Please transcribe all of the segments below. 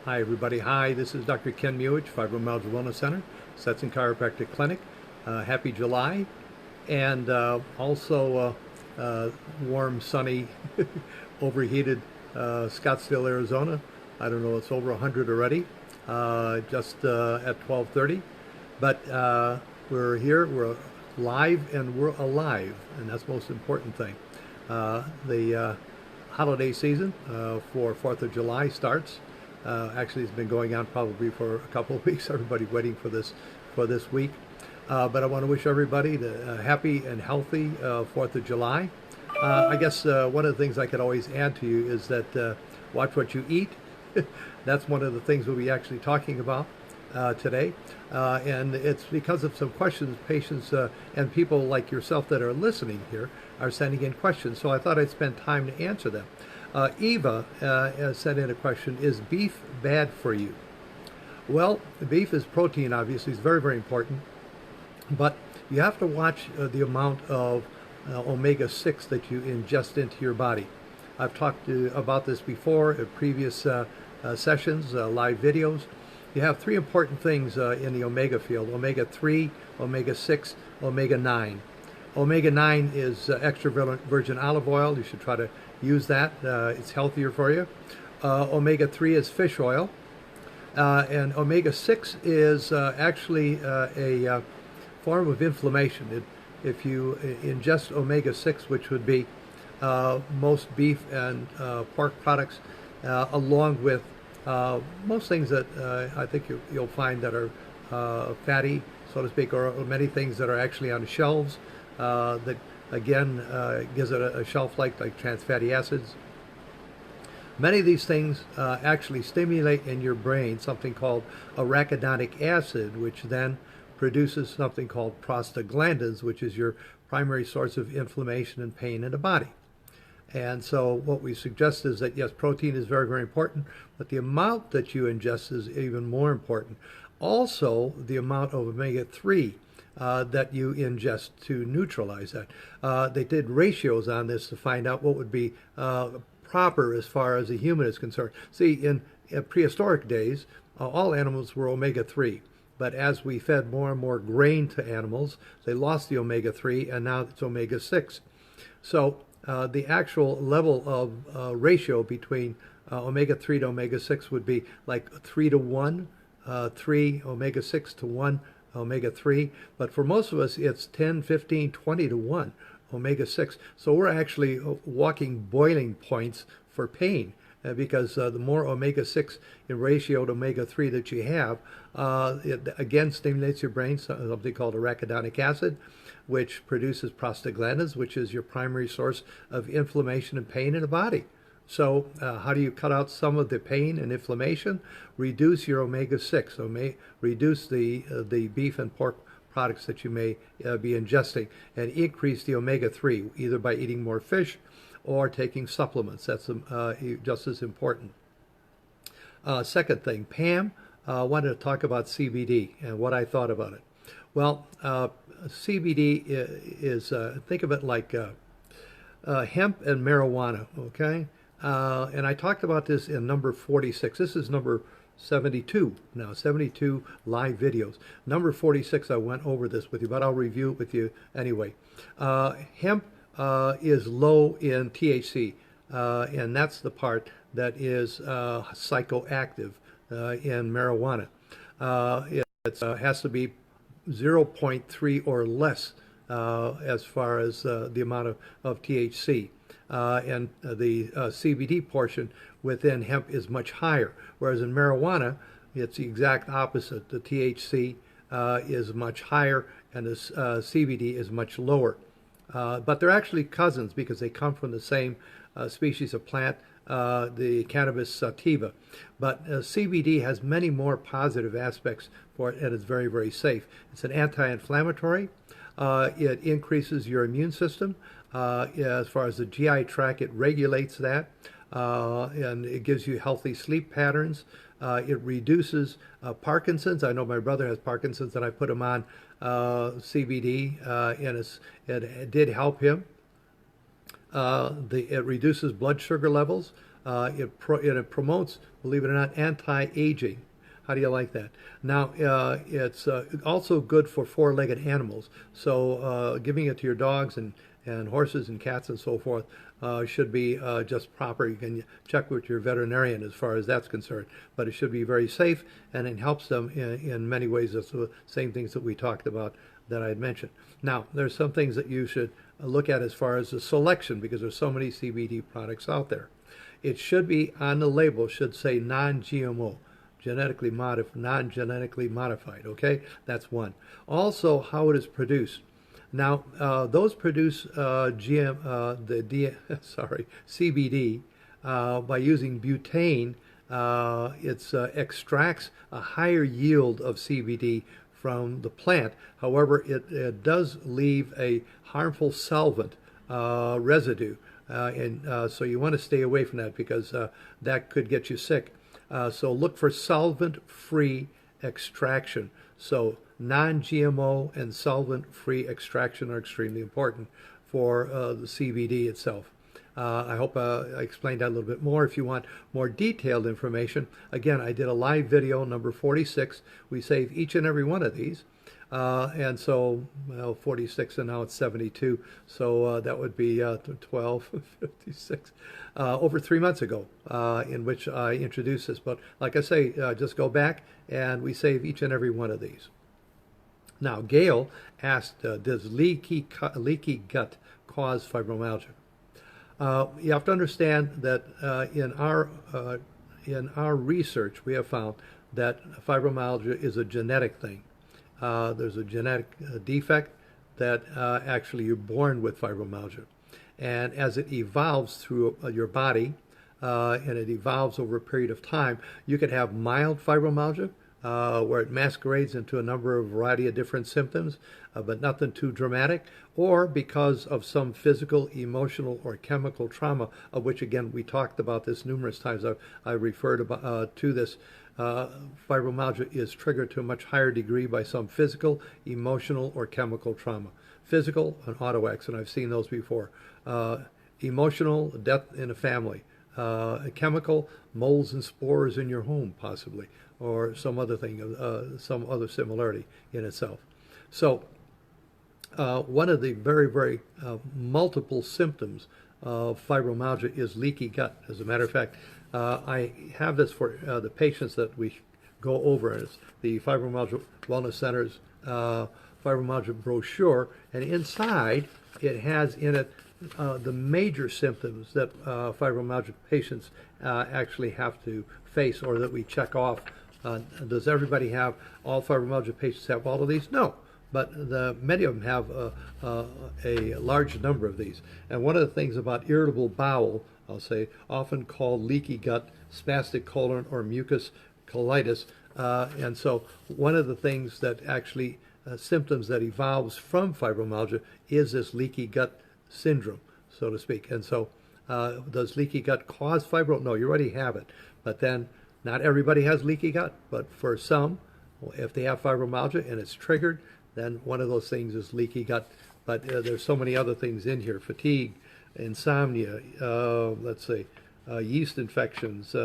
Hi everybody. Hi, this is Dr. Ken Muich, Fibromyalgia Wellness Center, Stetson Chiropractic Clinic. Happy July, and also warm, sunny, overheated Scottsdale, Arizona. I don't know, it's over 100 already, just at 12:30. But we're here, we're live, and we're alive, and that's the most important thing. The holiday season for 4th of July starts. Actually, it's been going on probably for a couple of weeks. Everybody waiting for this week. But I want to wish everybody a happy and healthy 4th of July. I guess one of the things I could always add to you is that watch what you eat. That's one of the things we'll be actually talking about today. And it's because of some questions patients and people like yourself that are listening here are sending in questions. So I thought I'd spend time to answer them. Eva sent in a question: is beef bad for you? Well, beef is protein, obviously. It's very, very important. But you have to watch the amount of omega-6 that you ingest into your body. I've talked about this before in previous sessions, live videos. You have three important things in the omega field: omega-3, omega-6, omega-9. Omega-9 is extra virgin olive oil. You should try to use that. It's healthier for you. Omega-3 is fish oil. And omega-6 is actually a form of inflammation. If you ingest omega-6, which would be most beef and pork products, along with most things that I think you'll find that are fatty, so to speak, or many things that are actually on the shelves, that again gives it a shelf life, like trans fatty acids. Many of these things actually stimulate in your brain something called arachidonic acid, which then produces something called prostaglandins, which is your primary source of inflammation and pain in the body. And so what we suggest is that, yes, protein is very, very important, but the amount that you ingest is even more important. Also, the amount of omega-3 that you ingest to neutralize that. They did ratios on this to find out what would be proper as far as a human is concerned. See, in prehistoric days, all animals were omega-3. But as we fed more and more grain to animals, they lost the omega-3, and now it's omega-6. So the actual level of ratio between omega-3 to omega-6 would be like 3 to 1, 3 omega-6 to 1 omega-3. But for most of us, it's 10, 15, 20 to 1 omega-6. So we're actually walking boiling points for pain. Because the more omega-6 in ratio to omega-3 that you have, it again stimulates your brain, something called arachidonic acid, which produces prostaglandins, which is your primary source of inflammation and pain in the body. So how do you cut out some of the pain and inflammation? Reduce your omega-6, reduce the beef and pork products that you may be ingesting, and increase the omega-3, either by eating more fish or taking supplements. That's just as important. Second thing, Pam wanted to talk about CBD and what I thought about it. Well, CBD is think of it like hemp and marijuana, okay? And I talked about this in number 46. This is number 72 now, 72 live videos. Number 46, I went over this with you, but I'll review it with you anyway. Hemp is low in THC, and that's the part that is psychoactive in marijuana. It has to be 0.3 or less as far as the amount of THC. And the CBD portion within hemp is much higher, whereas in marijuana, it's the exact opposite. The THC is much higher, and the CBD is much lower. But they're actually cousins because they come from the same species of plant, the cannabis sativa. But CBD has many more positive aspects for it, and it's very, very safe. It's an anti-inflammatory. It increases your immune system. As far as the GI tract, it regulates that, and it gives you healthy sleep patterns. It reduces Parkinson's. I know my brother has Parkinson's, and I put him on CBD, and it did help him. It reduces blood sugar levels. It promotes, believe it or not, anti-aging. How do you like that? Now, it's also good for four-legged animals. So giving it to your dogs and horses and cats and so forth should be just proper. You can check with your veterinarian as far as that's concerned. But it should be very safe, and it helps them in many ways. It's the same things that we talked about that I had mentioned. Now, there's some things that you should look at as far as the selection, because there's so many CBD products out there. It should be on the label, should say non-GMO, non-genetically modified. Okay, that's one. Also, how it is produced. Now, those produce CBD by using butane. It extracts a higher yield of CBD from the plant. However, it does leave a harmful solvent residue, and so you want to stay away from that, because that could get you sick. So look for solvent-free extraction. So non-GMO and solvent-free extraction are extremely important for the CBD itself. I hope I explained that a little bit more. If you want more detailed information, again, I did a live video, number 46. We save each and every one of these. And so, well, 46, and now it's 72. So that would be 12, 56, over 3 months ago, in which I introduced this. But like I say, just go back, and we save each and every one of these. Now, Gail asked, does leaky gut cause fibromyalgia? You have to understand that in our research, we have found that fibromyalgia is a genetic thing. There's a genetic defect that actually you're born with fibromyalgia. And as it evolves through your body, and it evolves over a period of time, you could have mild fibromyalgia, where it masquerades into a variety of different symptoms, but nothing too dramatic, or because of some physical, emotional, or chemical trauma, of which, again, we talked about this numerous times. I referred to this. Fibromyalgia is triggered to a much higher degree by some physical, emotional, or chemical trauma. Physical, an auto accident, I've seen those before. Emotional, death in a family. Chemical, molds and spores in your home, possibly, or some other thing, some other similarity in itself. So one of the very, very multiple symptoms of fibromyalgia is leaky gut. As a matter of fact, I have this for the patients that we go over. It's the Fibromyalgia Wellness Center's fibromyalgia brochure, and inside it has in it the major symptoms that fibromyalgia patients actually have to face, or that we check off. Does everybody have, all fibromyalgia patients have all of these? No, but many of them have a large number of these. And one of the things about irritable bowel, I'll say, often called leaky gut, spastic colon, or mucus colitis. And so one of the things that actually, symptoms that evolves from fibromyalgia is this leaky gut syndrome, so to speak. And so does leaky gut cause fibro? No, you already have it. But then not everybody has leaky gut, but for some, if they have fibromyalgia and it's triggered, then one of those things is leaky gut. But there's so many other things in here: fatigue, insomnia, let's say, yeast infections,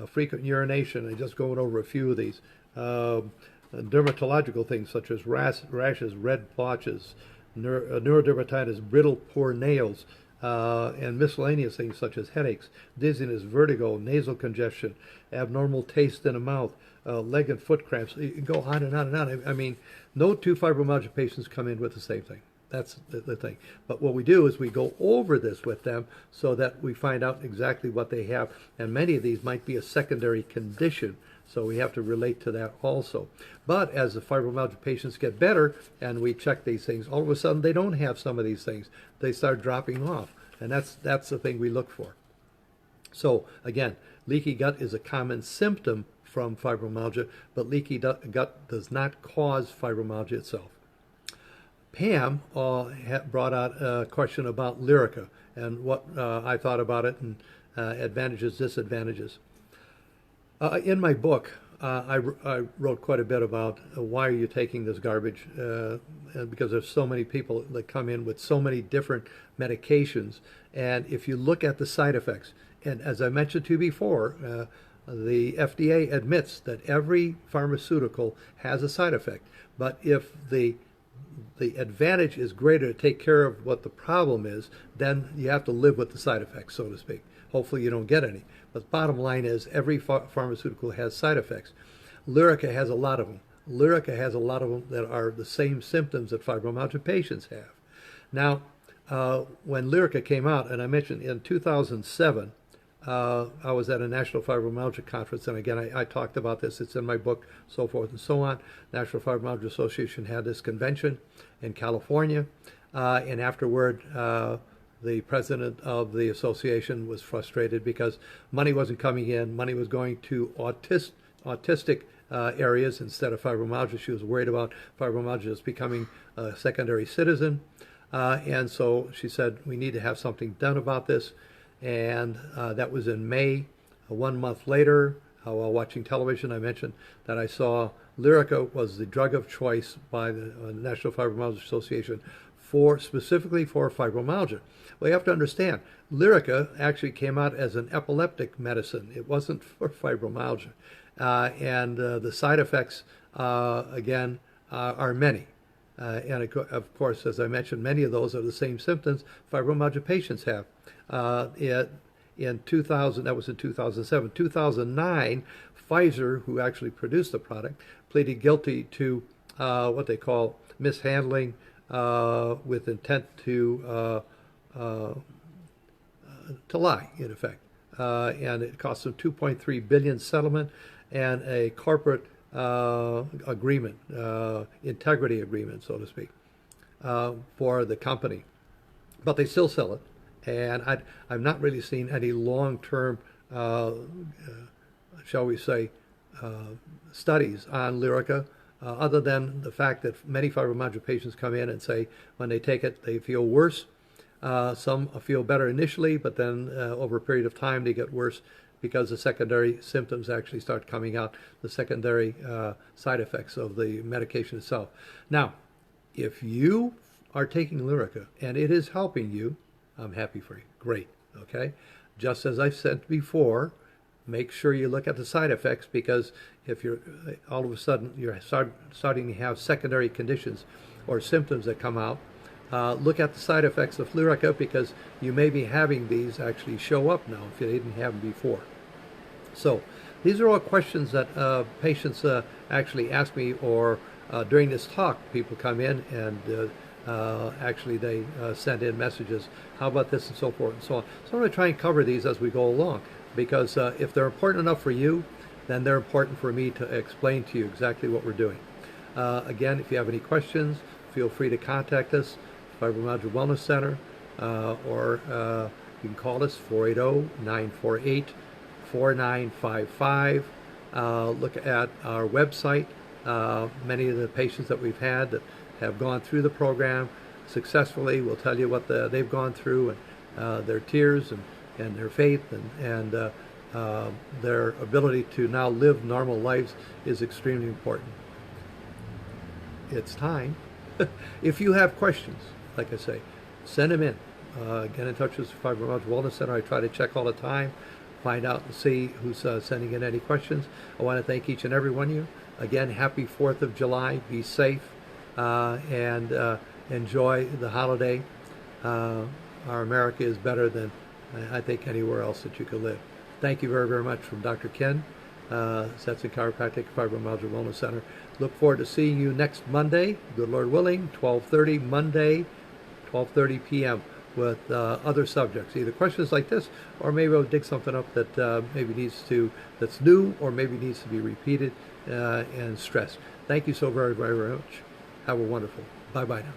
frequent urination. I'm just going over a few of these. Dermatological things such as rashes, red blotches, neurodermatitis, brittle, poor nails, and miscellaneous things such as headaches, dizziness, vertigo, nasal congestion, abnormal taste in the mouth, leg and foot cramps. You can go on and on and on. I mean, no two fibromyalgia patients come in with the same thing. That's the thing. But what we do is we go over this with them so that we find out exactly what they have. And many of these might be a secondary condition, so we have to relate to that also. But as the fibromyalgia patients get better and we check these things, all of a sudden they don't have some of these things. They start dropping off. And that's the thing we look for. So again, leaky gut is a common symptom from fibromyalgia, but leaky gut does not cause fibromyalgia itself. Pam brought out a question about Lyrica and what I thought about it, and advantages, disadvantages. In my book, I wrote quite a bit about why are you taking this garbage, because there's so many people that come in with so many different medications, and if you look at the side effects, And as I mentioned to you before, the FDA admits that every pharmaceutical has a side effect. But if the advantage is greater to take care of what the problem is, then you have to live with the side effects, so to speak. Hopefully you don't get any. But the bottom line is every pharmaceutical has side effects. Lyrica has a lot of them. Lyrica has a lot of them that are the same symptoms that fibromyalgia patients have. Now, when Lyrica came out, and I mentioned in 2007, I was at a National Fibromyalgia conference, and again, I talked about this. It's in my book, so forth and so on. National Fibromyalgia Association had this convention in California, and afterward, the president of the association was frustrated because money wasn't coming in. Money was going to autistic areas instead of fibromyalgia. She was worried about fibromyalgia just becoming a secondary citizen, and so she said, we need to have something done about this. And that was in May. 1 month later, while watching television, I mentioned that I saw Lyrica was the drug of choice by the National Fibromyalgia Association specifically for fibromyalgia. Well, you have to understand, Lyrica actually came out as an epileptic medicine. It wasn't for fibromyalgia. And the side effects, again, are many. And of course, as I mentioned, many of those are the same symptoms fibromyalgia patients have. In 2000, that was in 2007. 2009, Pfizer, who actually produced the product, pleaded guilty to what they call mishandling with intent to lie, in effect. And it cost them $2.3 billion settlement and a corporate agreement, integrity agreement, so to speak, for the company. But they still sell it. And I've not really seen any long-term, shall we say, studies on Lyrica, other than the fact that many fibromyalgia patients come in and say when they take it, they feel worse. Some feel better initially, but then over a period of time, they get worse because the secondary symptoms actually start coming out, the secondary side effects of the medication itself. Now, if you are taking Lyrica and it is helping you, I'm happy for you. Great. Okay? Just as I've said before, make sure you look at the side effects, because if you're all of a sudden you're starting to have secondary conditions or symptoms that come out, look at the side effects of Lyrica, because you may be having these actually show up now if you didn't have them before. So these are all questions that patients actually ask me, or during this talk people come in and actually they send in messages, how about this, and so forth and so on. So I'm going to try and cover these as we go along, because if they're important enough for you, then they're important for me to explain to you exactly what we're doing. Again, if you have any questions, feel free to contact us, Fibromyalgia Wellness Center, or you can call us 480-948-4955. Look at our website. Many of the patients that we've had that have gone through the program successfully will tell you what they've gone through, and their tears and their faith and their ability to now live normal lives is extremely important. It's time. If you have questions, like I say, send them in. Get in touch with the Fibromyalgia Wellness Center. I try to check all the time, find out and see who's sending in any questions. I want to thank each and every one of you. Again, happy 4th of July. Be safe and enjoy the holiday. Our America is better than I think anywhere else that you could live. Thank you very, very much from Dr. Ken, Setson Chiropractic, Fibromyalgia Wellness Center. Look forward to seeing you next Monday, good Lord willing, 12:30 Monday, 12:30 p.m. with other subjects, either questions like this, or maybe I'll dig something up that that's new, or maybe needs to be repeated and stressed. Thank you so very, very, very much. Have a wonderful. Bye-bye now.